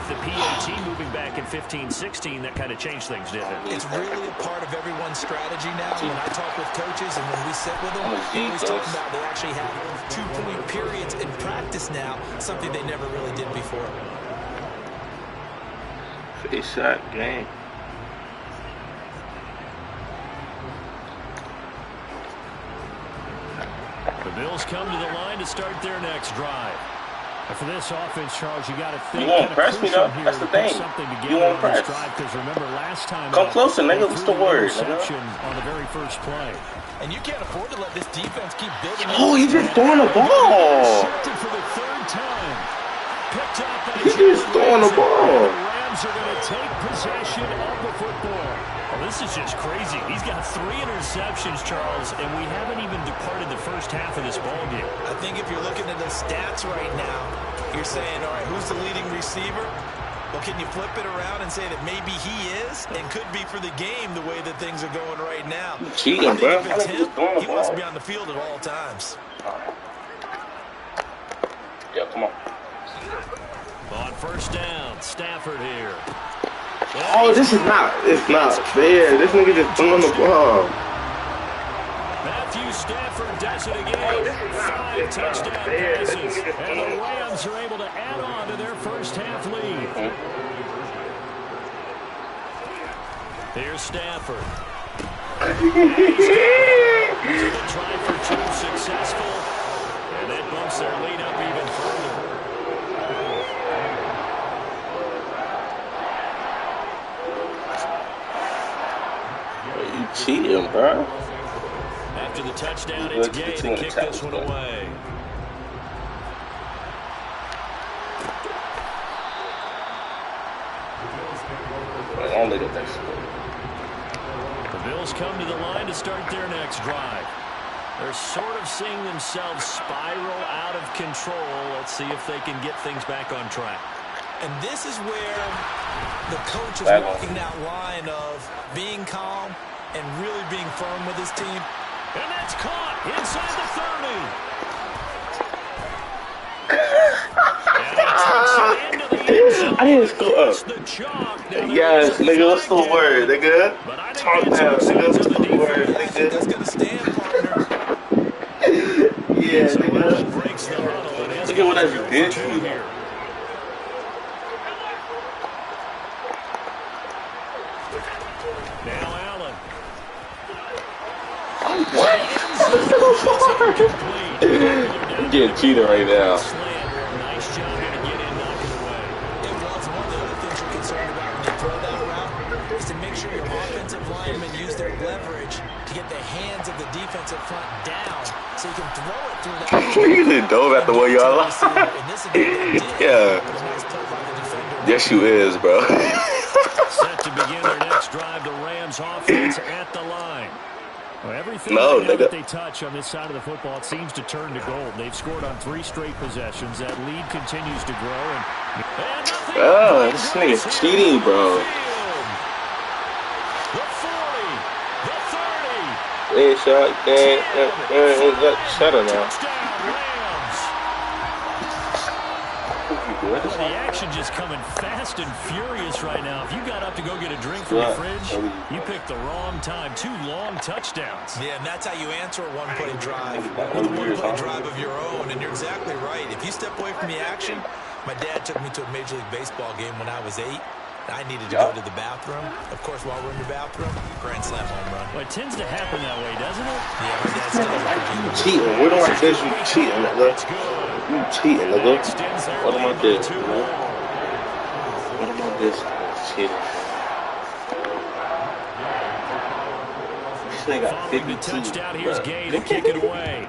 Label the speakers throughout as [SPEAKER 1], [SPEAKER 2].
[SPEAKER 1] with the PAT moving back in 15-16, that kind of changed things, didn't it?
[SPEAKER 2] It's really a part of everyone's strategy now. When I talk with coaches and when we sit with them, they always talk about they actually have 2-point periods in practice now, something they never really did before.
[SPEAKER 3] Face shot game.
[SPEAKER 1] The Bills come to the line to start their next drive. And for this offense, Charles, you got to think.
[SPEAKER 3] You won't press me though. That's the thing. You won't press.
[SPEAKER 1] Because remember, last time
[SPEAKER 3] come closer, nigga. What's the word?
[SPEAKER 1] On the very first play.
[SPEAKER 2] And you can't afford to let this defense keep building.
[SPEAKER 3] Oh, he's just throwing the ball.
[SPEAKER 1] For the third time. Picked up by
[SPEAKER 3] he's just throwing the ball.
[SPEAKER 1] The Rams are going to take possession of the football. Oh, this is just crazy. He's got 3 interceptions, Charles, and we haven't even departed the first half of this ball game.
[SPEAKER 2] I think if you're looking at the stats right now, you're saying, all right, who's the leading receiver? Well, can you flip it around and say that maybe he is and could be for the game the way that things are going right now?
[SPEAKER 3] Cheating, bro.
[SPEAKER 2] He wants to be on the field at all times.
[SPEAKER 3] Yeah, come on.
[SPEAKER 1] On first down, Stafford here.
[SPEAKER 3] Oh, this is not, it's not fair. This nigga just throwing the ball.
[SPEAKER 1] Matthew Stafford does it again. 5 touchdown passes. And the Rams are able to add on to their first half lead. Here's Stafford. Try for 2 successful. And that bumps their lead up even further.
[SPEAKER 3] Cheating, bro.
[SPEAKER 1] After the touchdown, it's Gay to kick this one away.
[SPEAKER 3] I'll look at that.
[SPEAKER 1] The Bills come to the line to start their next drive. They're sort of seeing themselves spiral out of control. Let's see if they can get things back on track.
[SPEAKER 2] And this is where the coach is walking that line of being calm and really being firm with his team.
[SPEAKER 1] And that's caught inside the 30.
[SPEAKER 3] I didn't score up. Yes, nigga, what's the word, nigga? Talk down, nigga, what's the word, nigga?
[SPEAKER 2] That's going to stand, partner.
[SPEAKER 3] Yeah, nigga. Look at what I just did to you. I'm getting cheated right now.
[SPEAKER 2] Nice job here to get in, knock it away. And Walt's one of the other things you're concerned about when you throw that route is to make sure your offensive linemen use their leverage to get the hands of the defensive front down so you can throw it through that.
[SPEAKER 3] You just dove at the one y'all like. Yeah. Yes, you is, bro.
[SPEAKER 1] Set to begin their next drive, the Rams offense at the line. Well, everything that they touch on this side of the football, it seems to turn to gold. They've scored on 3 straight possessions. That lead continues to grow.
[SPEAKER 3] Oh, this nigga's cheating, bro.
[SPEAKER 1] The 40, the 30.
[SPEAKER 3] Hey, shot, shut her now.
[SPEAKER 1] Well, the action just coming fast and furious right now. If you got up to go get a drink from the fridge, you picked the wrong time. 2 long touchdowns.
[SPEAKER 2] Yeah, and that's how you answer a one-play drive with a one-play drive of your own. And you're exactly right. If you step away from the action, my dad took me to a Major League Baseball game when I was 8. I needed to go to the bathroom. Of course, while we're in the bathroom, grand slam home run.
[SPEAKER 1] Well, it tends to happen that way, doesn't it?
[SPEAKER 2] Yeah, my dad's still
[SPEAKER 3] you cheating. What am I doing? You cheating, nigga. You cheating, nigga. What am I doing, man? What am I doing? Cheating. This thing got 52.
[SPEAKER 1] Touchdown. Here's Gay to kick it away.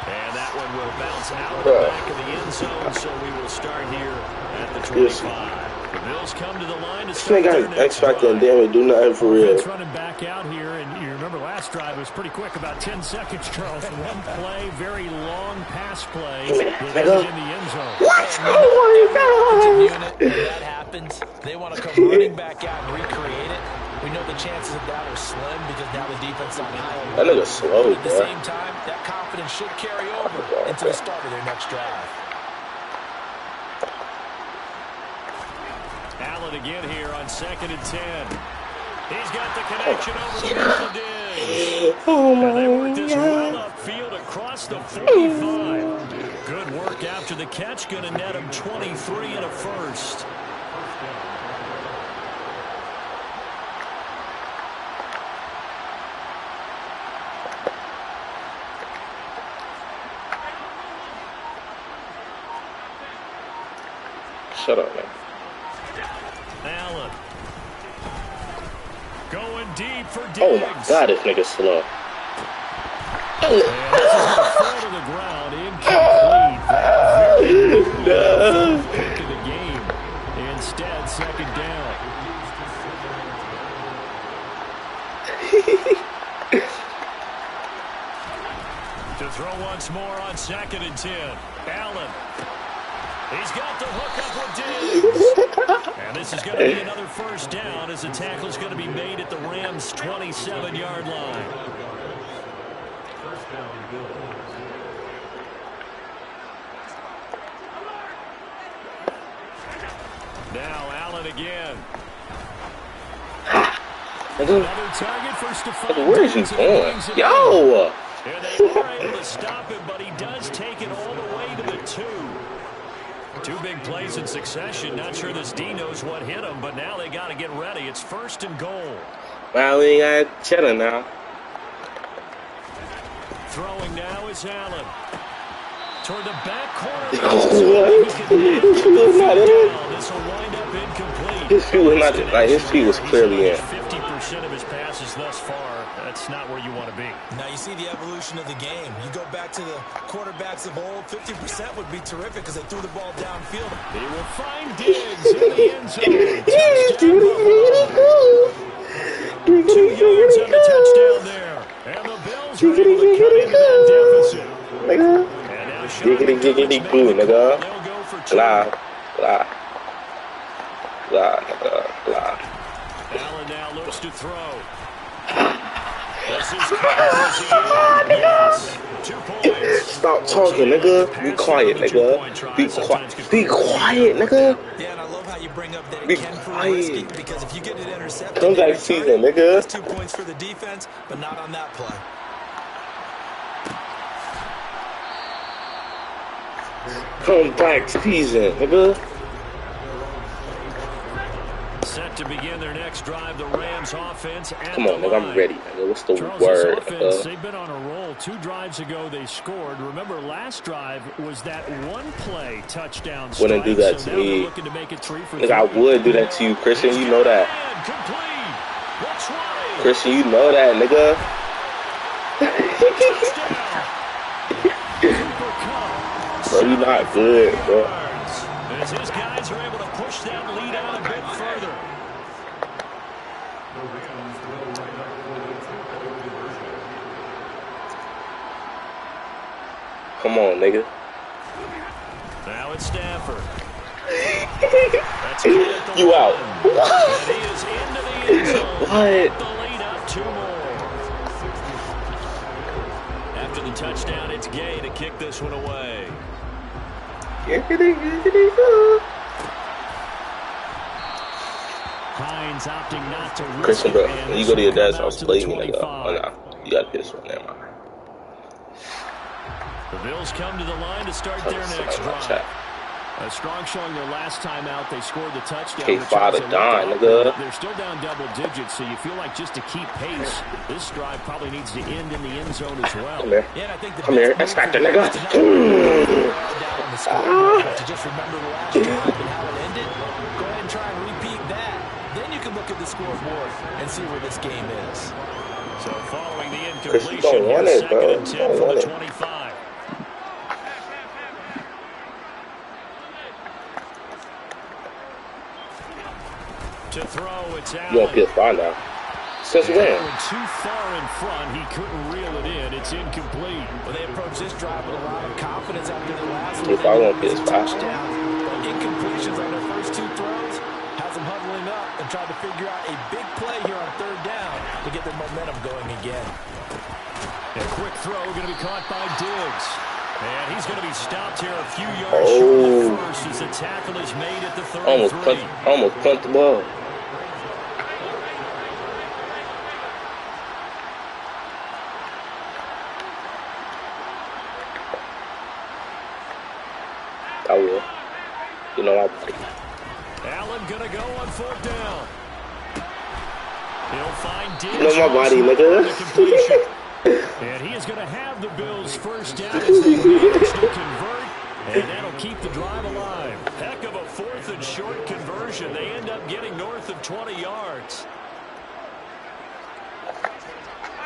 [SPEAKER 1] And that one will bounce out of the back of the end zone, so we will start here at the 25. The Bills come to the line to start their next drive.
[SPEAKER 3] X-Factor and damn it, do nothing for real.
[SPEAKER 1] It's running back out here, and you remember last drive was pretty quick, about 10 seconds, Charles. One play, very long pass play in the end zone.
[SPEAKER 2] What's going on? Unit, when that happens, they want to come running back out and recreate it. We know the chances of that are slim because now the defense is on high alert.
[SPEAKER 3] That nigga slow,
[SPEAKER 2] At the same time, that confidence should carry over into the start of their next drive.
[SPEAKER 1] Allen again here on 2nd and 10. He's got the connection over the middle of Diggs. And they work this well upfield across the 45. Good work after the catch. Going to net him 23 and a first.
[SPEAKER 3] Shut up, man.
[SPEAKER 1] Allen. Going deep for Diggs.
[SPEAKER 3] Oh, my God, this nigga's slow.
[SPEAKER 1] And this is going to fall to the ground. Incomplete. No. Pick of the game. Instead, 2nd down. To throw once more on 2nd and 10. Allen. He's got the hook up with Diggs. And this is going to be another first down as the tackle is going to be made at the Rams' 27-yard line. Now Allen again. Another target for Stephon.
[SPEAKER 3] Where is he going? Yo!
[SPEAKER 1] And they are able to stop him, but he does take it all the way to the 2. 2 big plays in succession. Not sure this D knows what hit him, but now they got to get ready. It's 1st and goal.
[SPEAKER 3] Well, we got cheddar now.
[SPEAKER 1] Throwing now is Allen. Toward the back corner.
[SPEAKER 3] What? His feet was not in.
[SPEAKER 1] This will wind up incomplete.
[SPEAKER 3] His feet was not in. Like, his feet was clearly in.
[SPEAKER 1] 50% of his passes thus far. That's not where you want to be.
[SPEAKER 2] Now you see the evolution of the game. You go back to the quarterbacks of old, 50% would be terrific because they threw the ball downfield.
[SPEAKER 1] They will find Diggs in the end zone. Touchdown Buffalo. 2 yards on the touchdown there. And the Bills are able to cut into that deficit. And now
[SPEAKER 3] Giggity boo, nigga. Blah, blah. Blah, nigga, blah.
[SPEAKER 1] Allen now looks to throw. This is yes. 2 points.
[SPEAKER 3] Stop talking, nigga. Be quiet, nigga. Be quiet. Be quiet, nigga.
[SPEAKER 2] Yeah, and I love how you bring up that it
[SPEAKER 3] Be
[SPEAKER 2] can prove
[SPEAKER 3] quiet.
[SPEAKER 2] risky because if you get it intercepted,
[SPEAKER 3] Comeback season, nigga.
[SPEAKER 2] that's 2 points for the defense, but not on that play.
[SPEAKER 3] Comeback season, nigga.
[SPEAKER 1] Set to begin their next drive, the Rams offense at
[SPEAKER 3] Come on,
[SPEAKER 1] the
[SPEAKER 3] nigga,
[SPEAKER 1] line.
[SPEAKER 3] I'm ready, nigga. What's the
[SPEAKER 1] Charles,
[SPEAKER 3] word,
[SPEAKER 1] this offense,
[SPEAKER 3] nigga?
[SPEAKER 1] they've been on a roll. 2 drives ago they scored. Remember, last drive was that 1-play touchdown strike.
[SPEAKER 3] Wouldn't do that
[SPEAKER 1] so
[SPEAKER 3] to
[SPEAKER 1] now
[SPEAKER 3] me.
[SPEAKER 1] they're looking to make it 3 for 3.
[SPEAKER 3] Nigga, I would do that to you, Christian. You know that.
[SPEAKER 1] Complete. That's right.
[SPEAKER 3] Christian, you know that, nigga. Bro, you not good, bro.
[SPEAKER 1] As his guys are able to push that lead out a bit further.
[SPEAKER 3] Come on, nigga.
[SPEAKER 1] Now it's Stafford. That's good at the
[SPEAKER 3] You
[SPEAKER 1] line.
[SPEAKER 3] out.
[SPEAKER 1] And he is into the end zone.
[SPEAKER 3] What?
[SPEAKER 1] The lead up 2 more. After the touchdown, it's Gay to kick this one away. Hines opting not to risk
[SPEAKER 3] Christian,
[SPEAKER 1] it,
[SPEAKER 3] bro,
[SPEAKER 1] and
[SPEAKER 3] when you
[SPEAKER 1] this
[SPEAKER 3] go to your
[SPEAKER 1] will come
[SPEAKER 3] dad's
[SPEAKER 1] out
[SPEAKER 3] house,
[SPEAKER 1] to
[SPEAKER 3] play
[SPEAKER 1] the
[SPEAKER 3] me, nigga.
[SPEAKER 1] 25.
[SPEAKER 3] Oh, no. You got this one, never mind.
[SPEAKER 1] The Bills come to the line to start their next drive. A strong showing their last time out. They scored the touchdown.
[SPEAKER 3] K5 to Don, nigga.
[SPEAKER 1] They're still down double digits, so you feel like just to keep pace, this drive probably needs to end in the end zone as well.
[SPEAKER 3] Come here.
[SPEAKER 2] Yeah, and I think the
[SPEAKER 3] Come here. X Factor, nigga.
[SPEAKER 2] to just remember the last drive and how it ended. Go ahead and try and repeat that. Then you can look at the scoreboard and see where this game is.
[SPEAKER 1] So following the
[SPEAKER 3] Chris, you
[SPEAKER 1] incompletion,
[SPEAKER 3] don't want
[SPEAKER 1] here's
[SPEAKER 3] it, bro.
[SPEAKER 1] 2nd and 10
[SPEAKER 3] You don't
[SPEAKER 1] from
[SPEAKER 3] want
[SPEAKER 1] the
[SPEAKER 3] it.
[SPEAKER 1] 25. To throw, it's
[SPEAKER 3] You on
[SPEAKER 1] Allen.
[SPEAKER 3] PS5 now. Since when?
[SPEAKER 1] Went too far in front, he couldn't reel it in. It's incomplete.
[SPEAKER 2] Well, they approach this drive with a lot of confidence after the last one.
[SPEAKER 3] If I want PS5.
[SPEAKER 2] Touchdown. But incompletions on their first 2 throws has them huddling up and trying to figure out a big play here on third down to get their momentum going again.
[SPEAKER 1] A quick throw going to be caught by Diggs. And he's going to be stopped here a few yards short of the first as the tackle is made at the 33.
[SPEAKER 3] Almost punt the ball. I will. You know I will.
[SPEAKER 1] Allen going to go on fourth down. He'll find Diggs.
[SPEAKER 3] You know my body, nigga.
[SPEAKER 1] And he is going to have the Bills first down as they manage to convert. And that'll keep the drive alive. Heck of a 4th and short conversion. They end up getting north of 20 yards.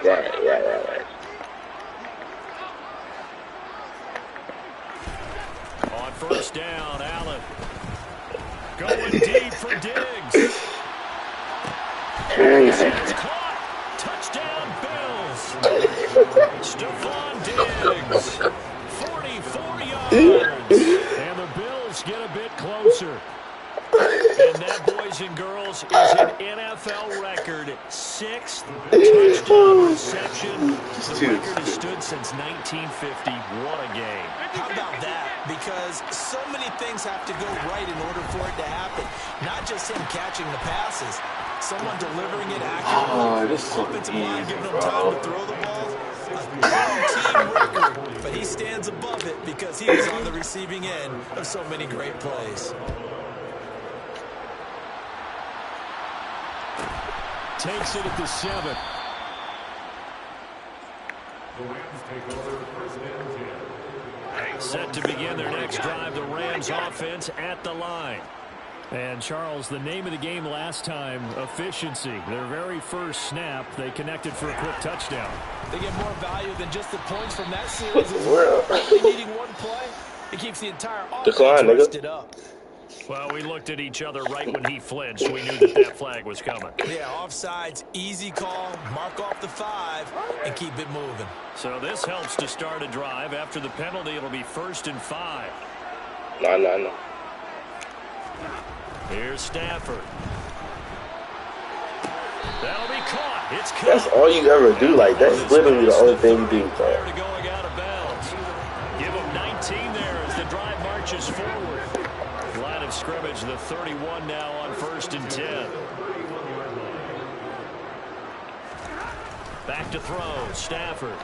[SPEAKER 3] Right.
[SPEAKER 1] On first down, Allen. Going deep for Diggs. It's caught. Touchdown, Bills. Stephon Diggs. 44 yards. And the Bills get a bit closer. And that, boys and girls, is an NFL record. 6th touchdown reception. The record has stood since 1950. What a game.
[SPEAKER 2] How about that? Because so many things have to go right in order for it to happen. Not just him catching the passes. Someone delivering it accurately. Offensive line giving him time to throw the ball. A team record. But he stands above it because he was on the receiving end of so many great plays.
[SPEAKER 1] Takes it at the 7. Set to begin their next drive, the Rams offense at the line. And, Charles, the name of the game last time, efficiency. Their very first snap, they connected for a quick touchdown.
[SPEAKER 2] They get more value than just the points from that series as well. Only needing one play, it keeps the entire offense rested up.
[SPEAKER 1] Well, we looked at each other right when he flinched. We knew that flag was coming.
[SPEAKER 2] Yeah, offsides, easy call, mark off the 5, and keep it moving.
[SPEAKER 1] So this helps to start a drive. After the penalty, it'll be 1st and 5.
[SPEAKER 3] No.
[SPEAKER 1] Here's Stafford. That'll be caught. It's caught.
[SPEAKER 3] That's all you ever do. Like, that's literally the only thing you do, bro.
[SPEAKER 1] Prior to going out of bounds. Give him 19 there as the drive marches forward. Line of scrimmage, the 31 now on 1st and 10. Back to throw, Stafford.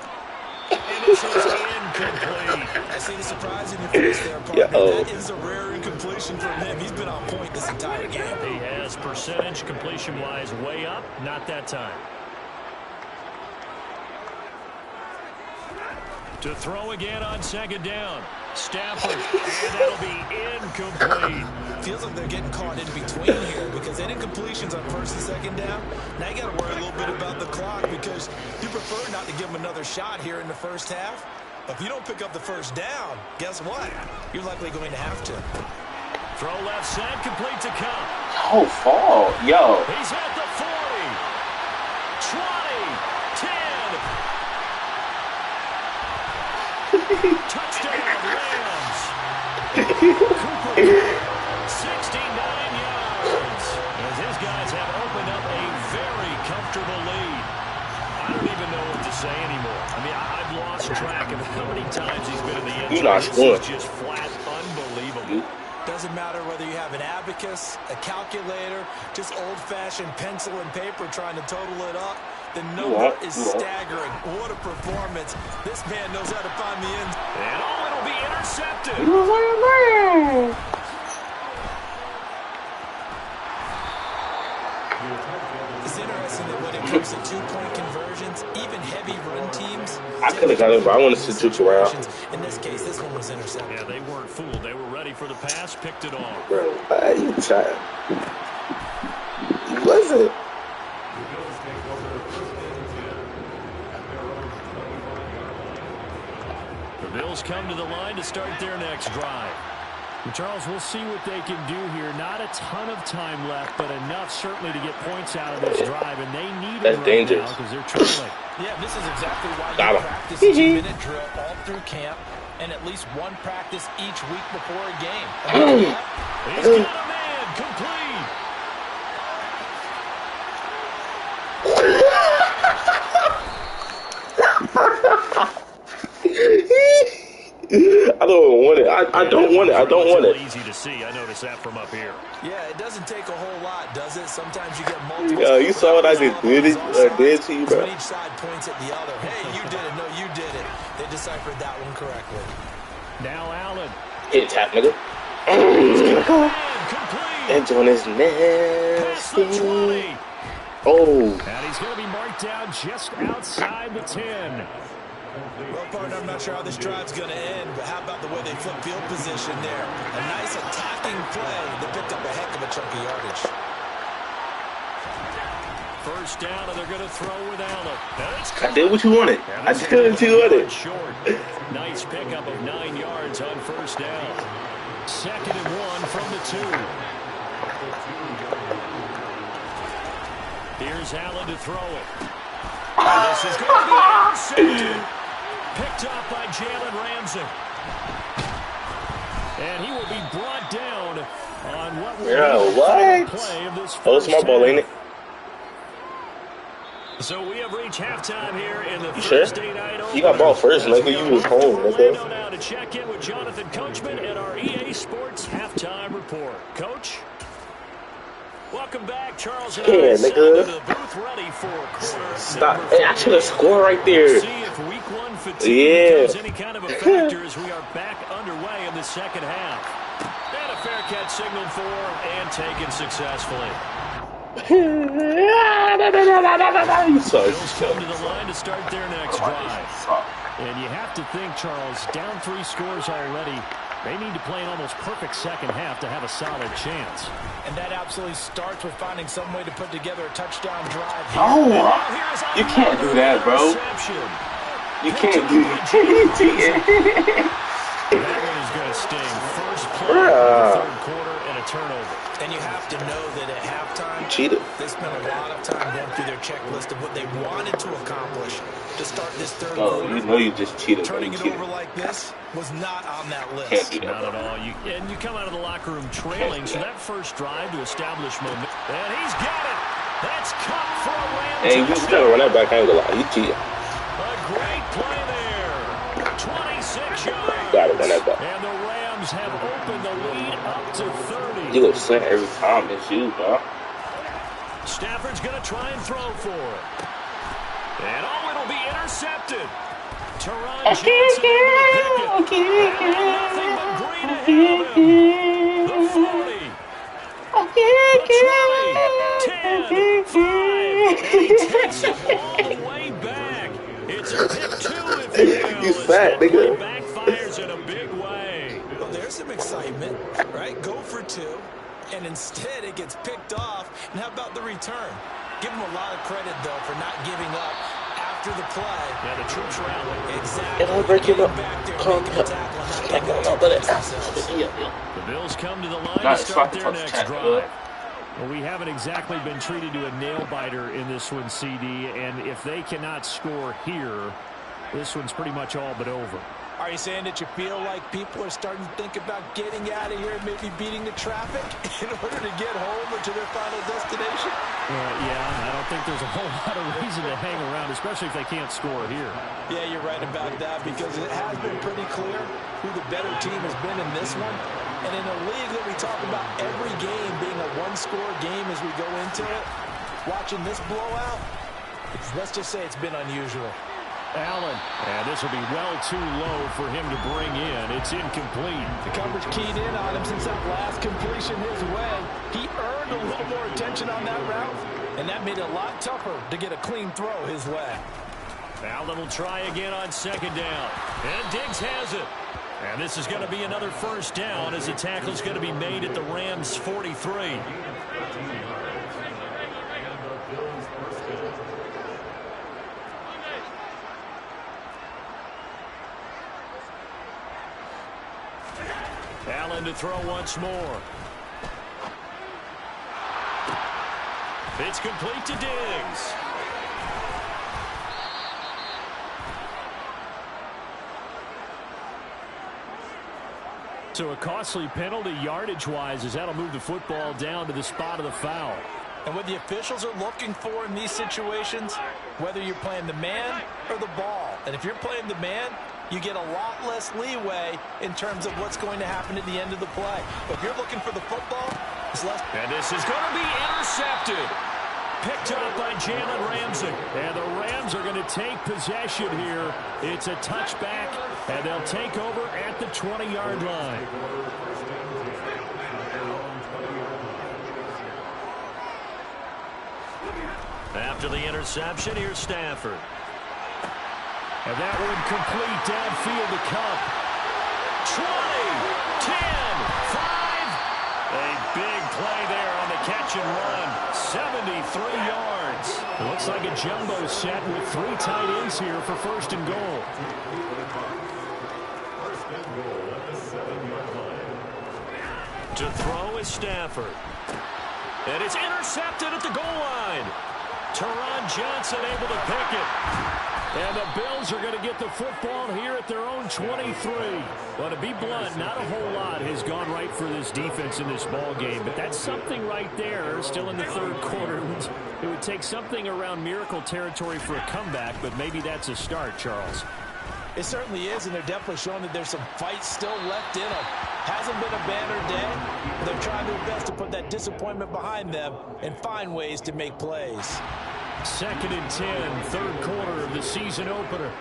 [SPEAKER 1] And this is incomplete.
[SPEAKER 2] I see the surprise in your face there, partner. That is a rare incompletion from him. He's been on point this entire game.
[SPEAKER 1] He has percentage completion-wise way up. Not that time. To throw again on 2nd down. Stafford, and that'll be incomplete.
[SPEAKER 2] Feels like they're getting caught in between here because any incompletions on 1st and 2nd down, now you got to worry a little bit about the clock because you prefer not to give them another shot here in the first half. But if you don't pick up the 1st down, guess what? You're likely going to have to.
[SPEAKER 1] Throw left side, complete to Cup.
[SPEAKER 3] Oh, fall. Yo.
[SPEAKER 1] He's at the 40. 20. 10. Touchdown, Rams. Cooper, 69 yards. As his guys have opened up a very comfortable lead. I don't even know what to say anymore. I mean, I've lost track of how many times he's been in the end zone. This is just flat unbelievable.
[SPEAKER 2] Doesn't matter whether you have an abacus, a calculator, just old-fashioned pencil and paper trying to total it up. The number is staggering. What a performance. This man knows how to find the end.
[SPEAKER 1] And it'll be intercepted.
[SPEAKER 2] It's interesting that when it comes to two-point conversions, even heavy run teams...
[SPEAKER 3] I could have got it, but I want to sit you around.
[SPEAKER 2] In this case, this one was intercepted.
[SPEAKER 1] Yeah, they weren't fooled. They were ready for the pass, picked it off.
[SPEAKER 3] Bro, you child. You wasn't.
[SPEAKER 1] The Bills come to the line to start their next drive. Charles, we'll see what they can do here. Not a ton of time left, but enough certainly to get points out of this drive, and they need it right now because they're trailing.
[SPEAKER 2] Yeah, this is exactly why you practice a 2-minute drill all through camp and at least one practice each week before a game.
[SPEAKER 1] He's got a man complete.
[SPEAKER 3] I don't want it. I don't want it. I don't want it.
[SPEAKER 1] Easy to see. I noticed that from up here.
[SPEAKER 2] Yeah, it doesn't take a whole lot, does it? Sometimes you get multiple.
[SPEAKER 3] Yeah, you saw what I just did to you, bro.
[SPEAKER 2] When each side points at the other. Hey, you did it. No, you did it. They deciphered that one correctly.
[SPEAKER 1] Now Allen.
[SPEAKER 3] Hit tap, nigga. And John is nasty. Oh.
[SPEAKER 1] And he's going to be marked down just outside the 10.
[SPEAKER 2] Well, partner, I'm not sure how this drive's going to end, but how about the way they flip field position there? A nice attacking play. They picked up a heck of a chunk of yardage.
[SPEAKER 1] First down, and they're going to throw with Allen.
[SPEAKER 3] I did what you wanted. I did what you wanted.
[SPEAKER 1] Short. Nice pickup of 9 yards on first down. 2nd and 1 from the 2. Here's Allen to throw it. And this is going to be intercepted. Picked up by Jalen Ramsey. And he will be brought down on what will be the play of this first
[SPEAKER 3] it's my ball, ain't it?
[SPEAKER 1] So we have reached halftime here in the
[SPEAKER 3] Thursday night. You got ball first, nigga. You was home, nigga.
[SPEAKER 1] Now to check in with Jonathan Coachman at our EA Sports halftime report. Coach, welcome back, Charles. And
[SPEAKER 3] yeah, nigga.
[SPEAKER 1] The booth ready for quarter.
[SPEAKER 3] Stop. Hey, I should have scored right there.
[SPEAKER 1] See if week 1 fatigue becomes any kind of a factor as we are back underway in the second half. And a fair catch signaled for and taken successfully.
[SPEAKER 3] You
[SPEAKER 1] so Bills come to the line to start their next drive. And you have to think, Charles, down 3 scores already. They need to play an almost perfect second half to have a solid chance.
[SPEAKER 2] And that absolutely starts with finding some way to put together a touchdown drive.
[SPEAKER 3] Oh, you can't do that, bro. You can't do that.
[SPEAKER 1] That one is going to sting. First play of the third quarter and a turnover.
[SPEAKER 2] And you have to know that at halftime, they spent a lot of time going through their checklist of what they wanted to accomplish to start this third quarter.
[SPEAKER 3] You know you just cheated.
[SPEAKER 2] Turning it over like this was not on that list.
[SPEAKER 1] Not at all. And you come out of the locker room trailing, so that first drive to establish momentum. And he's got it. That's caught for a Rams.
[SPEAKER 3] Hey, you just gotta run that back. I ain't gonna lie. You cheated.
[SPEAKER 1] A great play there. 26 yards.
[SPEAKER 3] Got it, run that back.
[SPEAKER 1] And the Rams have opened the lead up to 30.
[SPEAKER 3] You look slant every time. It's you, bro.
[SPEAKER 1] Stafford's going to try and throw for it. And it'll be intercepted. Teron Johnson able to pick it. And nothing but green ahead of him. The 40. The 20. 10. 5. And he takes it all the way back. It's a pick 2, if you will.
[SPEAKER 3] You fat, nigga.
[SPEAKER 1] Backfires in a big way.
[SPEAKER 2] Well, there's some excitement, right? Go for 2. And instead it gets picked off. And how about the return? Give him a lot of credit, though, for not giving up after the play.
[SPEAKER 1] Yeah, the troops rally.
[SPEAKER 2] Exactly.
[SPEAKER 3] And I'll break him up.
[SPEAKER 1] The Bills come to the line to start their next drive. Well, we haven't exactly been treated to a nail-biter in this one, CD. And if they cannot score here, this one's pretty much all but over.
[SPEAKER 2] Are you saying that you feel like people are starting to think about getting out of here and maybe beating the traffic in order to get home or to their final destination?
[SPEAKER 1] Yeah, I don't think there's a whole lot of reason to hang around, especially if they can't score here.
[SPEAKER 2] Yeah, you're right about that because it has been pretty clear who the better team has been in this one. And in a league that we talk about every game being a one-score game as we go into it, watching this blowout, let's just say it's been unusual.
[SPEAKER 1] Allen, and this will be well too low for him to bring in. It's incomplete.
[SPEAKER 2] The coverage keyed in on him since that last completion his way. He earned a little more attention on that route, and that made it a lot tougher to get a clean throw his way.
[SPEAKER 1] Allen will try again on second down, and Diggs has it. And this is going to be another first down as the tackle is going to be made at the Rams' 43. Allen to throw once more. It's complete to Diggs. So a costly penalty yardage-wise as that'll move the football down to the spot of the foul.
[SPEAKER 2] And what the officials are looking for in these situations, whether you're playing the man or the ball, and if you're playing the man, you get a lot less leeway in terms of what's going to happen at the end of the play. But if you're looking for the football, it's less.
[SPEAKER 1] And this is going to be intercepted. Picked up by Jalen Ramsey. And the Rams are going to take possession here. It's a touchback, and they'll take over at the 20-yard line. After the interception, here's Stafford. And that one complete downfield to Cup. 20, 10, 5. A big play there on the catch and run. 73 yards. It looks like a jumbo set with 3 tight ends here for first and goal. To throw is Stafford. And it's intercepted at the goal line. Teron Johnson able to pick it. And the Bills are going to get the football here at their own 23. Well, to be blunt, not a whole lot has gone right for this defense in this ball game, but that's something right there. Still in the third quarter. It would take something around miracle territory for a comeback, but maybe that's a start, Charles.
[SPEAKER 2] It certainly is, and they're definitely showing that there's some fight still left in them. Hasn't been a banner day. They're trying their best to put that disappointment behind them and find ways to make plays.
[SPEAKER 1] 2nd and 10, third quarter of the season opener.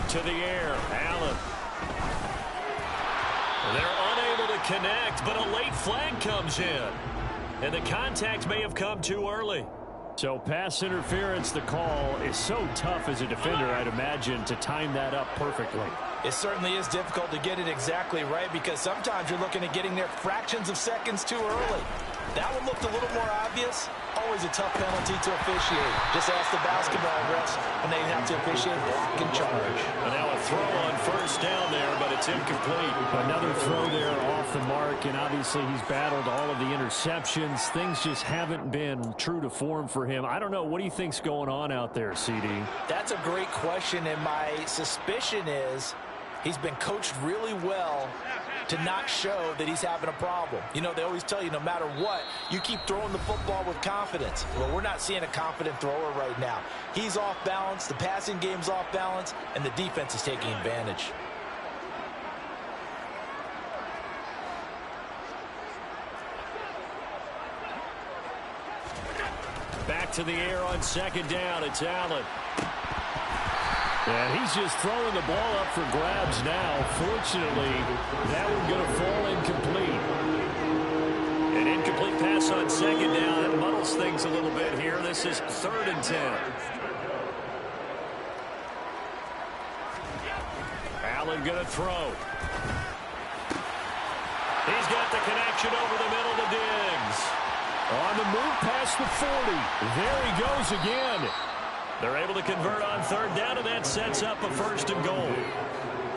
[SPEAKER 1] To the air, Allen. They're unable to connect, but a late flag comes in. And the contact may have come too early. So pass interference, the call is so tough as a defender, I'd imagine, to time that up perfectly.
[SPEAKER 2] It certainly is difficult to get it exactly right because sometimes you're looking at getting there fractions of seconds too early. That one looked a little more obvious. Always a tough penalty to officiate. Just ask the basketball refs when they have to officiate, they can charge.
[SPEAKER 1] And now a throw on first down there, but it's incomplete. Another throw there off the mark, and obviously he's battled all of the interceptions. Things just haven't been true to form for him. I don't know. What do you think's going on out there, CD?
[SPEAKER 2] That's a great question, and my suspicion is he's been coached really well to not show that he's having a problem. You know, they always tell you no matter what, you keep throwing the football with confidence. Well, we're not seeing a confident thrower right now. He's off balance, the passing game's off balance, and the defense is taking advantage.
[SPEAKER 1] Back to the air on 2nd down. It's Allen. And he's just throwing the ball up for grabs now. Fortunately, that one going to fall incomplete. An incomplete pass on 2nd down. That muddles things a little bit here. This is 3rd and 10. Allen going to throw. He's got the connection over the middle to Diggs. On the move past the 40. There he goes again. They're able to convert on 3rd down, and that sets up a 1st and goal.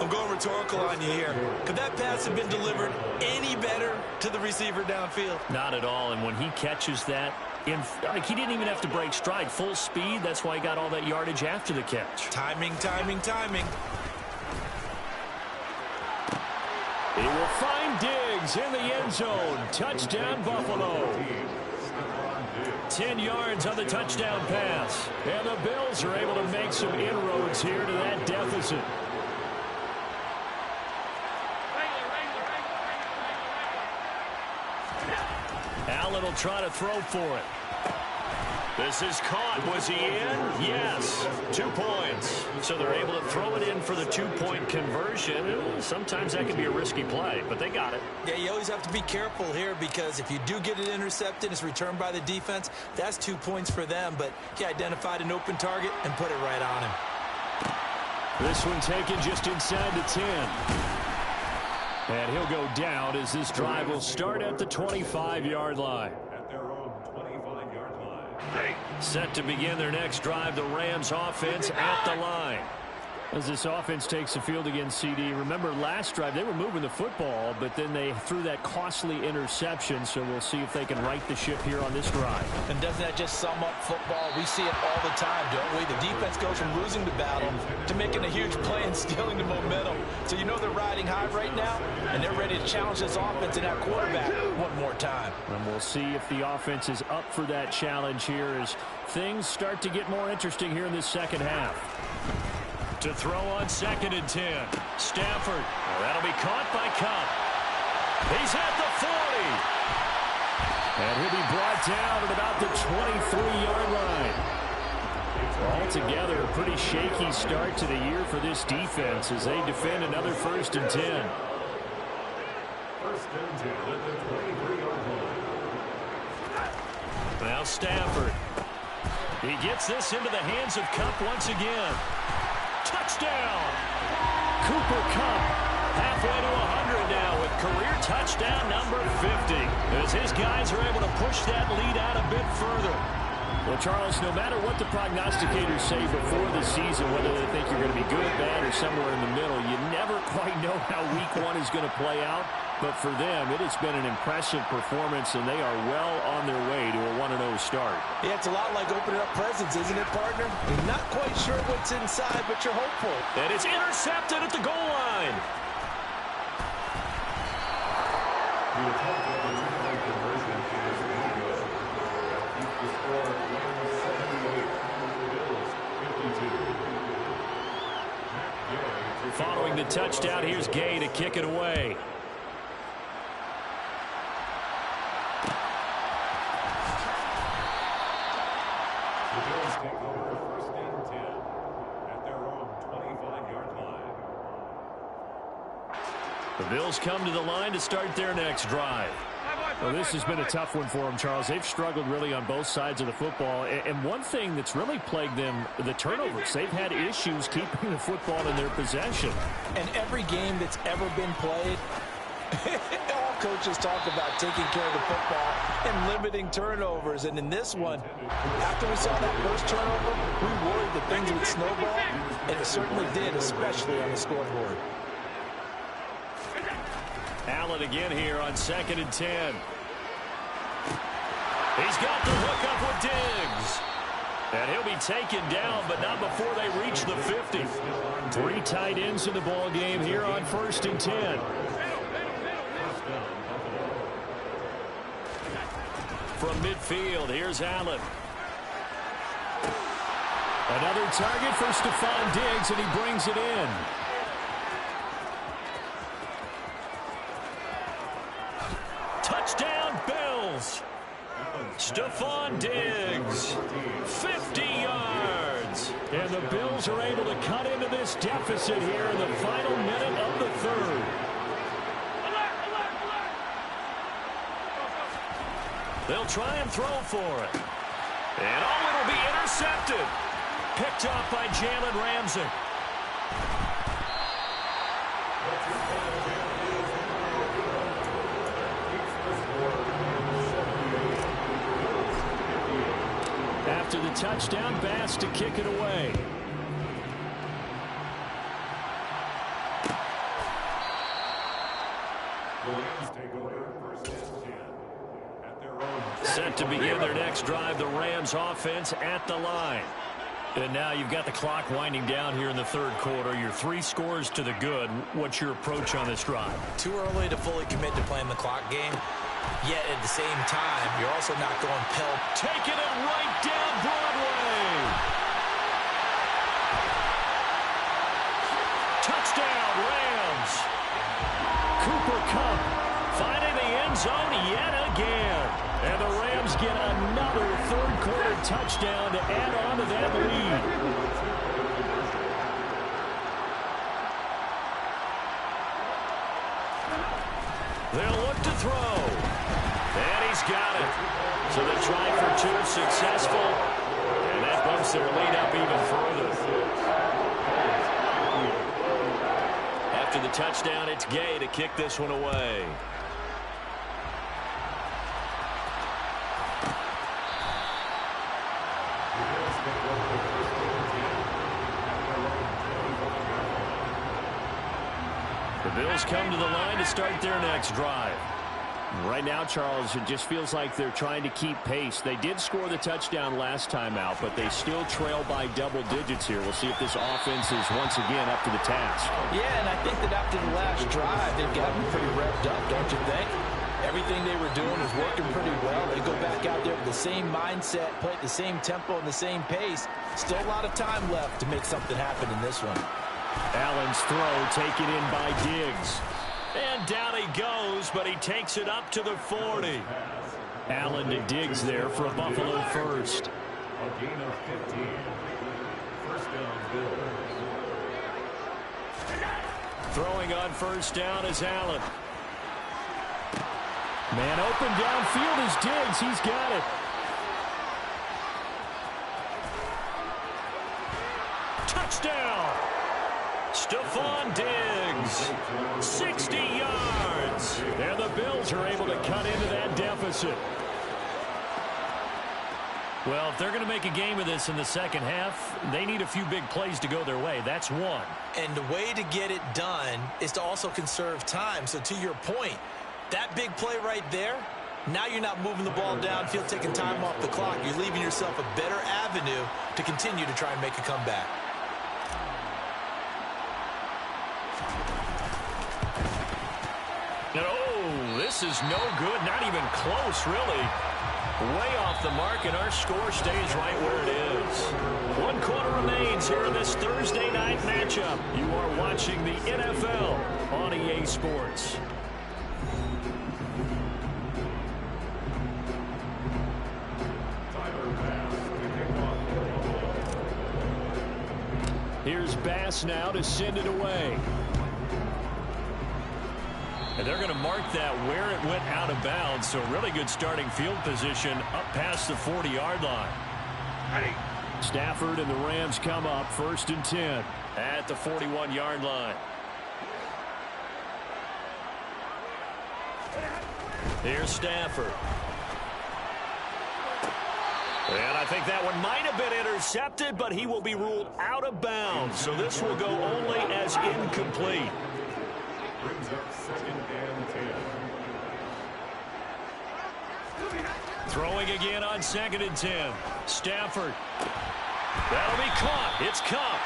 [SPEAKER 2] I'm going rhetorical on you here. Could that pass have been delivered any better to the receiver downfield?
[SPEAKER 1] Not at all, and when he catches that, he didn't even have to break stride. Full speed, that's why he got all that yardage after the catch.
[SPEAKER 2] Timing, timing, timing.
[SPEAKER 1] He will find Diggs in the end zone. Touchdown, Buffalo. 10 yards on the touchdown pass. And the Bills are able to make some inroads here to that deficit. Allen will try to throw for it. This is caught. Was he in? Yes. 2 points. So they're able to throw it in for the 2-point conversion. Sometimes that can be a risky play, but they got it.
[SPEAKER 2] Yeah, you always have to be careful here because if you do get it intercepted, it's returned by the defense, that's 2 points for them. But he identified an open target and put it right on him.
[SPEAKER 1] This one taken just inside the 10. And he'll go down as this drive will start at the 25-yard line. Set to begin their next drive, the Rams offense at the line. As this offense takes the field against CD, remember last drive they were moving the football, but then they threw that costly interception, so we'll see if they can right the ship here on this drive.
[SPEAKER 2] And doesn't that just sum up football? We see it all the time, don't we? The defense goes from losing the battle to making a huge play and stealing the momentum. So you know they're riding high right now, and they're ready to challenge this offense and that quarterback one more time.
[SPEAKER 1] And we'll see if the offense is up for that challenge here as things start to get more interesting here in this second half. To throw on 2nd and 10. Stafford. Well, that'll be caught by Cup. He's at the 40. And he'll be brought down at about the 23-yard line. Altogether, a pretty shaky start to the year for this defense as they defend another 1st and 10.
[SPEAKER 4] 1st and 10 at the 23-yard line.
[SPEAKER 1] Now Stafford. He gets this into the hands of Cup once again. Touchdown! Cooper Kupp halfway to 100 now with career touchdown number 50. As his guys are able to push that lead out a bit further. Well, Charles, no matter what the prognosticators say before the season, whether they think you're going to be good, bad, or somewhere in the middle, you never quite know how week 1 is going to play out. But for them, it has been an impressive performance, and they are well on their way to a 1-0 start.
[SPEAKER 2] Yeah, it's a lot like opening up presents, isn't it, partner? You're not quite sure what's inside, but you're hopeful.
[SPEAKER 1] And it's intercepted at the goal line.
[SPEAKER 4] The attempt at the two-point conversion is no good. That keeps the score at 78. The Bills, 52.
[SPEAKER 1] Following the touchdown, here's Gay to kick it away.
[SPEAKER 4] The Bills take over 1st and 10 at their own 25-yard line.
[SPEAKER 1] The Bills come to the line to start their next drive. Well, this has been a tough one for them, Charles. They've struggled really on both sides of the football. And one thing that's really plagued them, the turnovers. They've had issues keeping the football in their possession.
[SPEAKER 2] And every game that's ever been played, all coaches talk about taking care of the football and limiting turnovers. And in this one, after we saw that first turnover, we worried that things would snowball, and it certainly did, especially on the scoreboard.
[SPEAKER 1] Allen again here on 2nd and 10. He's got the hook up with Diggs. And he'll be taken down, but not before they reach the 50. 3 tight ends in the ball game here on 1st and 10. From midfield, here's Allen. Another target for Stephon Diggs, and he brings it in. Touchdown, Bills. Stephon Diggs, 50 yards. And the Bills are able to cut into this deficit here in the final minute of the 3rd. They'll try and throw for it. And it'll be intercepted. Picked up by Jalen Ramsey. After the touchdown, Bass to kick it away. Set to begin their next drive, the Rams offense at the line. And now you've got the clock winding down here in the 3rd quarter. Your 3 scores to the good. What's your approach on this drive?
[SPEAKER 2] Too early to fully commit to playing the clock game. Yet at the same time, you're also not going pell.
[SPEAKER 1] Taking it right down Broadway. Touchdown, Rams. Cooper Kupp finding the end zone yet again. And the Rams get another 3rd quarter touchdown to add on to that lead. They'll look to throw. And he's got it. So the try for 2 successful. And that bumps their lead up even further. After the touchdown, it's Gay to kick this one away. Bills come to the line to start their next drive. Right now, Charles, it just feels like they're trying to keep pace. They did score the touchdown last time out, but they still trail by double digits here. We'll see if this offense is once again up to the task.
[SPEAKER 2] Yeah, and I think that after the last drive, they've gotten pretty revved up, don't you think? Everything they were doing is working pretty well. They go back out there with the same mindset, play at the same tempo and the same pace. Still a lot of time left to make something happen in this one.
[SPEAKER 1] Allen's throw taken in by Diggs. And down he goes, but he takes it up to the 40. Allen to Diggs there for a Buffalo first.
[SPEAKER 4] A gain of 15. First down, Bills.
[SPEAKER 1] Throwing on first down is Allen. Man open downfield is Diggs. He's got it. Touchdown! Stephon Diggs, 60 yards. And the Bills are able to cut into that deficit. Well, if they're going to make a game of this in the second half, they need a few big plays to go their way. That's one.
[SPEAKER 2] And the way to get it done is to also conserve time. So to your point, that big play right there, now you're not moving the ball downfield, taking time off the clock. You're leaving yourself a better avenue to continue to try and make a comeback.
[SPEAKER 1] Oh, this is no good. Not even close, really. Way off the mark, and our score stays right where it is. 1 quarter remains here in this Thursday night matchup. You are watching the NFL on EA Sports. Here's Bass now to send it away. And they're going to mark that where it went out of bounds. So really good starting field position up past the 40-yard line. Stafford and the Rams come up 1st and 10 at the 41-yard line. Here's Stafford. And I think that one might have been intercepted, but he will be ruled out of bounds. So this will go only as incomplete.
[SPEAKER 4] Brings up 2nd and 10.
[SPEAKER 1] Throwing again on 2nd and 10. Stafford. That'll be caught. It's Cup.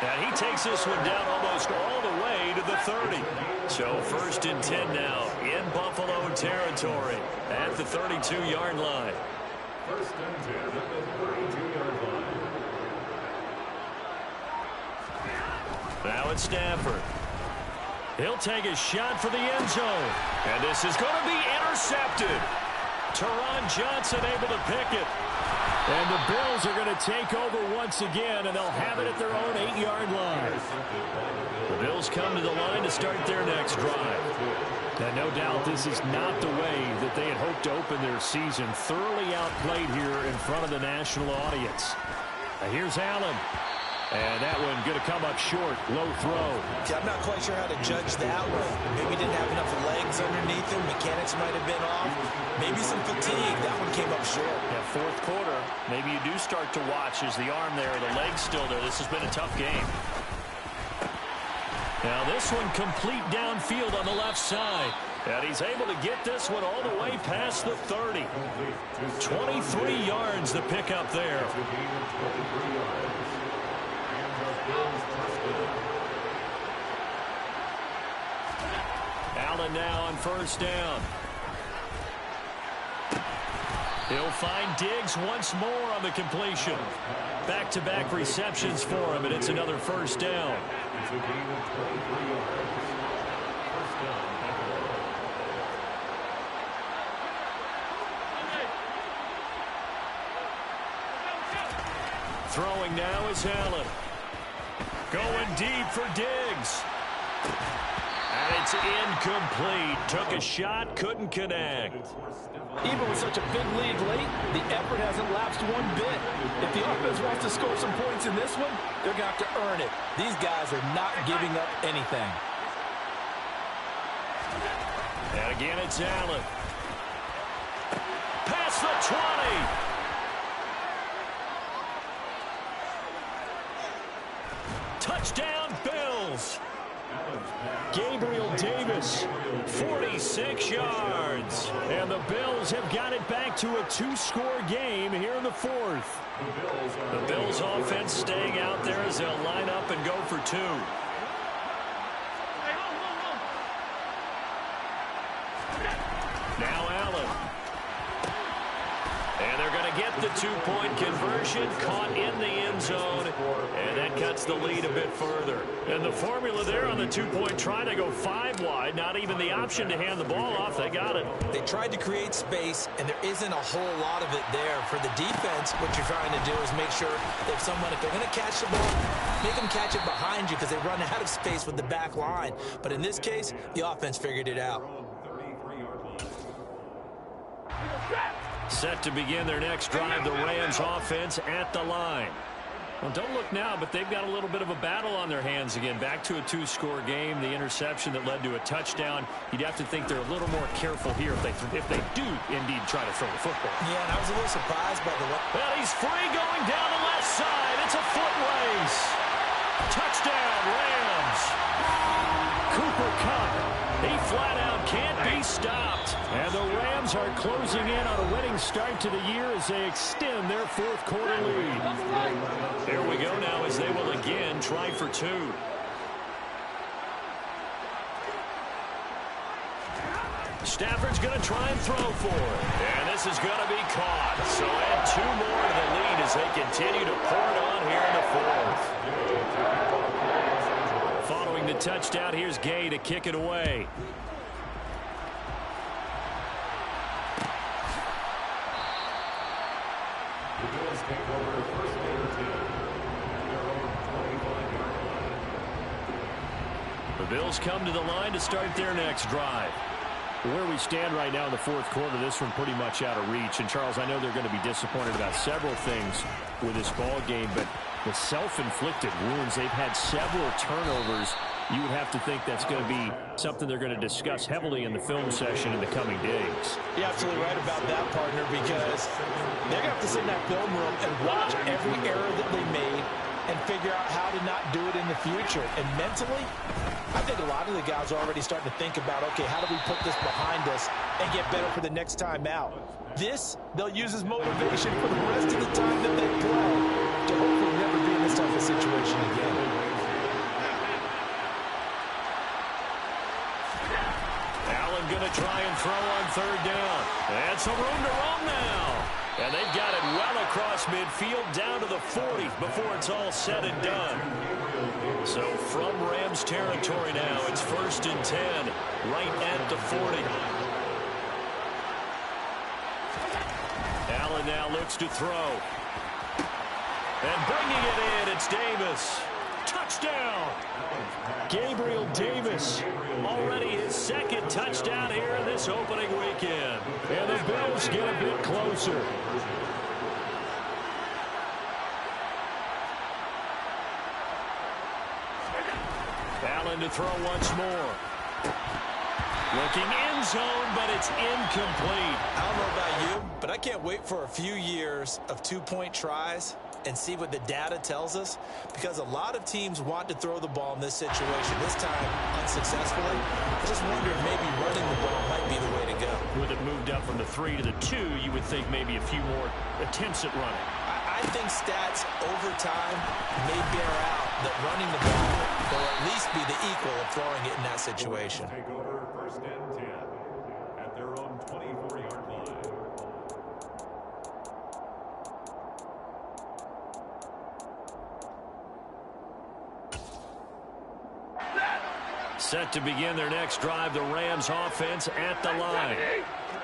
[SPEAKER 1] And he takes this one down almost all the way to the 30. So 1st and 10 now in Buffalo territory at the 32-yard line.
[SPEAKER 4] 1st and 10 at the 32-yard line.
[SPEAKER 1] Now it's Stafford. He'll take a shot for the end zone. And this is going to be intercepted. Teron Johnson able to pick it. And the Bills are going to take over once again, and they'll have it at their own 8-yard line. The Bills come to the line to start their next drive. And no doubt this is not the way that they had hoped to open their season. Thoroughly outplayed here in front of the national audience. Now here's Allen. And that one going to come up short. Low throw.
[SPEAKER 2] Yeah, I'm not quite sure how to judge that one. Maybe didn't have enough legs underneath him. Mechanics might have been off. Maybe some fatigue. That one came up short.
[SPEAKER 1] Yeah, 4th quarter. Maybe you do start to watch as the arm there, the leg's still there. This has been a tough game. Now this one complete downfield on the left side. And he's able to get this one all the way past the 30. 23 yards the pickup there. Allen now on 1st down. He'll find Diggs once more on the completion. Back-to-back receptions for him, and it's another 1st down.
[SPEAKER 4] It's a gain of 23 yards. 1st down.
[SPEAKER 1] Throwing now is Allen. Going deep for Diggs. And it's incomplete. Took a shot, couldn't connect.
[SPEAKER 2] Even with such a big lead late, the effort hasn't lapsed one bit. If the offense wants to score some points in this one, they're going to have to earn it. These guys are not giving up anything.
[SPEAKER 1] And again, it's Allen. Past the 20. Touchdown, Bills. Gabriel Davis, 46 yards. And the Bills have got it back to a 2-score game here in the fourth. The Bills offense staying out there as they'll line up and go for 2. Now Allen. And they're going to get the 2-point conversion, caught in the end zone, and that cuts the lead a bit further. And the formula there on the 2-point try to go 5 wide, not even the option to hand the ball off. They got it.
[SPEAKER 2] They tried to create space, and there isn't a whole lot of it there. For the defense, what you're trying to do is make sure that if they're going to catch the ball, make them catch it behind you because they run out of space with the back line. But in this case, the offense figured it out.
[SPEAKER 1] Set to begin their next drive, the Rams offense at the line. Well, don't look now, but they've got a little bit of a battle on their hands again. Back to a 2-score game, the interception that led to a touchdown. You'd have to think they're a little more careful here if they do indeed try to throw the football.
[SPEAKER 2] Yeah, and I was a little surprised by the way.
[SPEAKER 1] Well, he's free going down the left side. It's a foot race. Touchdown, Rams. Cooper Kupp, he flat out can't be stopped. And the Rams are closing in on a winning start to the year as they extend their fourth-quarter lead. There we go now as they will again try for 2. Stafford's going to try and throw for it. And this is going to be caught. So add 2 more to the lead as they continue to pour it on here in the fourth. Following the touchdown, here's Gay to kick it away.
[SPEAKER 4] The Bills take over first and 10. Their own 25-yard line.
[SPEAKER 1] The Bills come to the line to start their next drive. Where we stand right now in the fourth quarter, this one pretty much out of reach. And, Charles, I know they're going to be disappointed about several things with this ball game, but the self-inflicted wounds, they've had several turnovers. You would have to think that's going to be something they're going to discuss heavily in the film session in the coming days.
[SPEAKER 2] You're absolutely right about that, partner, because they're going to have to sit in that film room and watch every error that they made and figure out how to not do it in the future. And mentally, I think a lot of the guys are already starting to think about, okay, how do we put this behind us and get better for the next time out? This, they'll use as motivation for the rest of the time that they play to hopefully never be in this type of situation again.
[SPEAKER 1] Allen going to try and throw on 3rd down. And some room to roam now. And they've got it well across midfield down to the 40 before it's all said and done. So from Rams territory now, it's 1st and 10, right at the 40. Allen now looks to throw. And bringing it in, it's Davis. Touchdown! Gabriel Davis, already his 2nd touchdown here in this opening weekend. And the Bills get a bit closer. Allen to throw once more. Looking end zone, but it's incomplete.
[SPEAKER 2] I don't know about you, but I can't wait for a few years of 2-point tries and see what the data tells us, because a lot of teams want to throw the ball in this situation, this time unsuccessfully. I just wonder if maybe running the ball might be the way to go.
[SPEAKER 1] With it moved up from the 3 to the 2, you would think maybe a few more attempts at running.
[SPEAKER 2] I think stats over time may bear out that running the ball will at least be the equal of throwing it in that situation.
[SPEAKER 4] Take over 1st and 10 at their own 24-yard line.
[SPEAKER 1] Set to begin their next drive, the Rams offense at the line.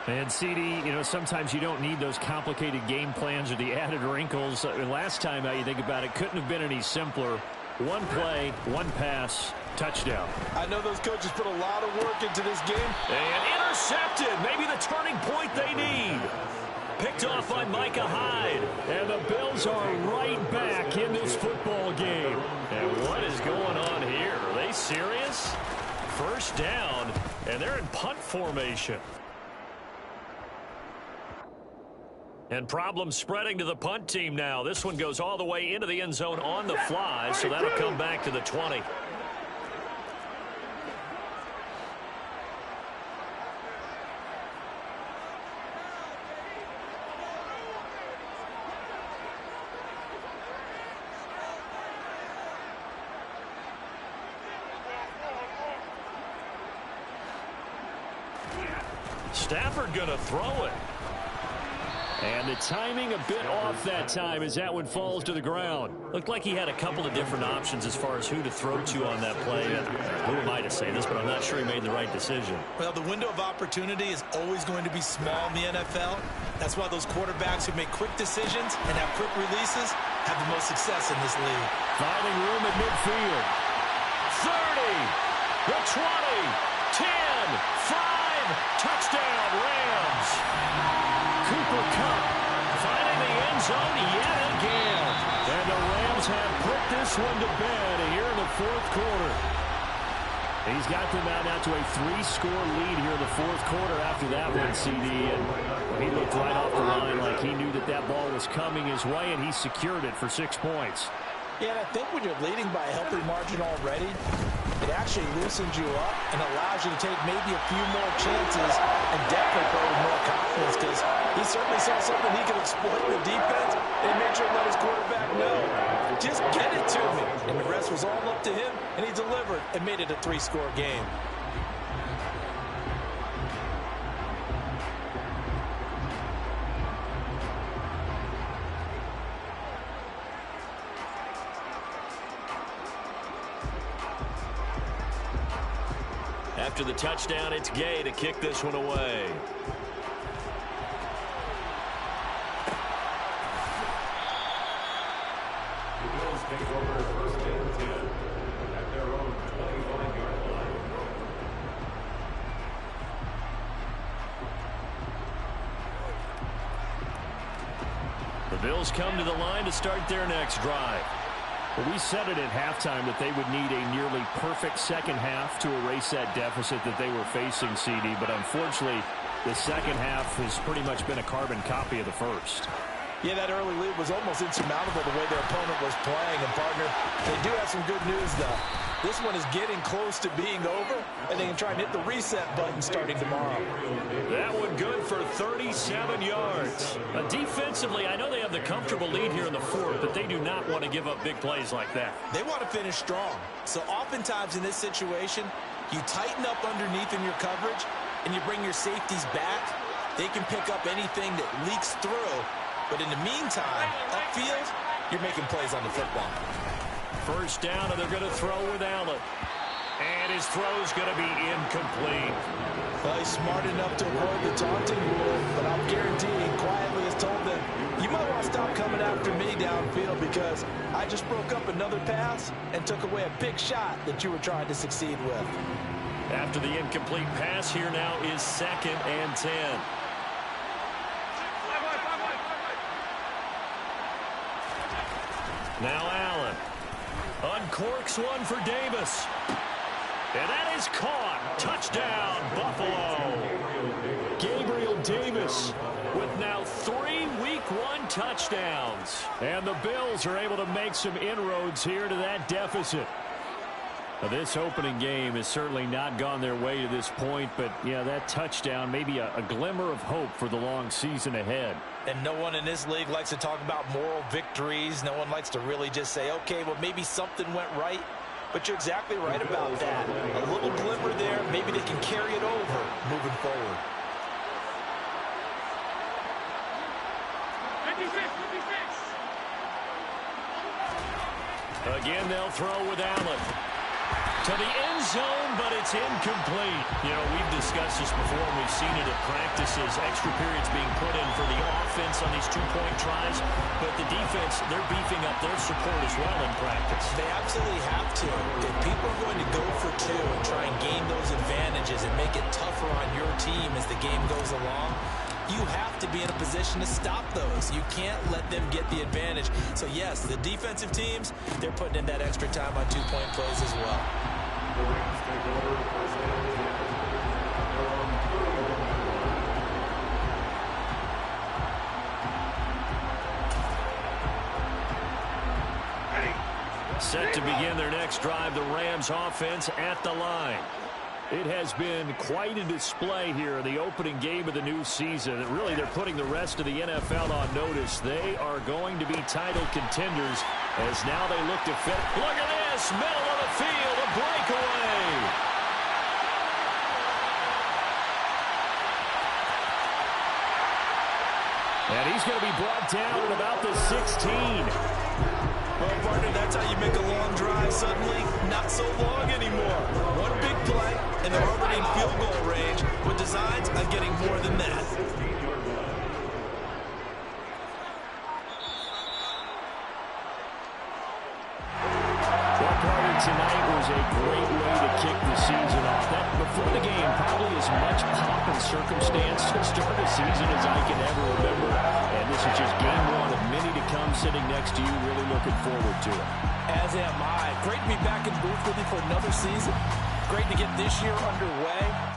[SPEAKER 1] And, CD, you know, sometimes you don't need those complicated game plans or the added wrinkles. Last time out, you think about it, couldn't have been any simpler. One play, one pass, touchdown.
[SPEAKER 2] I know those coaches put a lot of work into this game.
[SPEAKER 1] And intercepted. Maybe the turning point they need. Picked off by Micah Hyde. And the Bills are right back in this football game. And what is going on here? Are they serious? 1st down, and they're in punt formation. And problems spreading to the punt team now. This one goes all the way into the end zone on the fly, so that'll come back to the 20. Stafford going to throw it. And the timing a bit off that time as that one falls to the ground. Looked like he had a couple of different options as far as who to throw to on that play. Who am I to say this, but I'm not sure he made the right decision.
[SPEAKER 2] Well, the window of opportunity is always going to be small in the NFL. That's why those quarterbacks who make quick decisions and have quick releases have the most success in this league.
[SPEAKER 1] Finding room at midfield. 30, the 20, 10, 5, touchdown, Rams. Cooper Kupp finding the end zone yet again. And the Rams have put this one to bed here in the fourth quarter. He's got them out to a 3-score lead here in the fourth quarter after that one, CD. And he looked right off the line like he knew that that ball was coming his way, and he secured it for 6 points.
[SPEAKER 2] Yeah, and I think when you're leading by a healthy margin already, it actually loosens you up and allows you to take maybe a few more chances and definitely play with more confidence, because he certainly saw something he could exploit in the defense and made sure to let his quarterback know, just get it to me. And the rest was all up to him, and he delivered and made it a 3-score game.
[SPEAKER 1] After the touchdown, it's Gay to kick this one away.
[SPEAKER 4] The Bills take over first and 10 at their own 21-yard line.
[SPEAKER 1] The Bills come to the line to start their next drive. Well, we said it at halftime that they would need a nearly perfect second half to erase that deficit that they were facing, CD. But unfortunately, the second half has pretty much been a carbon copy of the first.
[SPEAKER 2] Yeah, that early lead was almost insurmountable the way their opponent was playing. And, partner, they do have some good news, though. This one is getting close to being over, and they can try and hit the reset button starting tomorrow.
[SPEAKER 1] That one good for 37 yards. Defensively, I know they have the comfortable lead here in the fourth, but they do not want to give up big plays like that.
[SPEAKER 2] They want to finish strong. So oftentimes in this situation, you tighten up underneath in your coverage, and you bring your safeties back. They can pick up anything that leaks through. But in the meantime, upfield, you're making plays on the football.
[SPEAKER 1] First down, and they're going to throw with Allen. And his throw's going to be incomplete.
[SPEAKER 2] Well, he's smart enough to avoid the taunting rule, but I'm guaranteeing quietly has told them, you might want to stop coming after me downfield because I just broke up another pass and took away a big shot that you were trying to succeed with.
[SPEAKER 1] After the incomplete pass, here now is 2nd and 10. Now Allen uncorks one for Davis. And that is caught. Touchdown, Buffalo. Gabriel Davis with now 3 Week 1 touchdowns. And the Bills are able to make some inroads here to that deficit. Now, this opening game has certainly not gone their way to this point, but, yeah, that touchdown may be a glimmer of hope for the long season ahead.
[SPEAKER 2] And no one in this league likes to talk about moral victories. No one likes to really just say, okay, well, maybe something went right. But you're exactly right about that. A little glimmer there. Maybe they can carry it over moving forward.
[SPEAKER 5] 56.
[SPEAKER 1] Again, they'll throw with Allen. To the end zone, but it's incomplete. You know, we've discussed this before, and we've seen it at practices. Extra periods being put in for the offense on these 2-point tries. But the defense, they're beefing up their support as well in practice.
[SPEAKER 2] They absolutely have to. If people are going to go for 2 and try and gain those advantages and make it tougher on your team as the game goes along, you have to be in a position to stop those. You can't let them get the advantage. So, yes, the defensive teams, they're putting in that extra time on 2-point plays as well.
[SPEAKER 4] The Rams take over first and 10 at their own 31.
[SPEAKER 1] Set to begin their next drive, the Rams offense at the line. It has been quite a display here in the opening game of the new season. Really, they're putting the rest of the NFL on notice. They are going to be title contenders as now they look to fit. Look at this, middle of the field, a breakaway. And he's going to be brought down at about the 16.
[SPEAKER 2] Well, partner, that's how you make a long drive suddenly not so long anymore. One big play, and they're already in field goal range with designs on getting more than that.
[SPEAKER 1] That party tonight was a great way to kick the season off. That, before the game, probably as much pomp and circumstance to start a season as I can ever remember. And this is just game one of many to come sitting next to you. Really looking forward to it.
[SPEAKER 2] As am I. Great to be back in booth with you for another season. Great to get this year underway.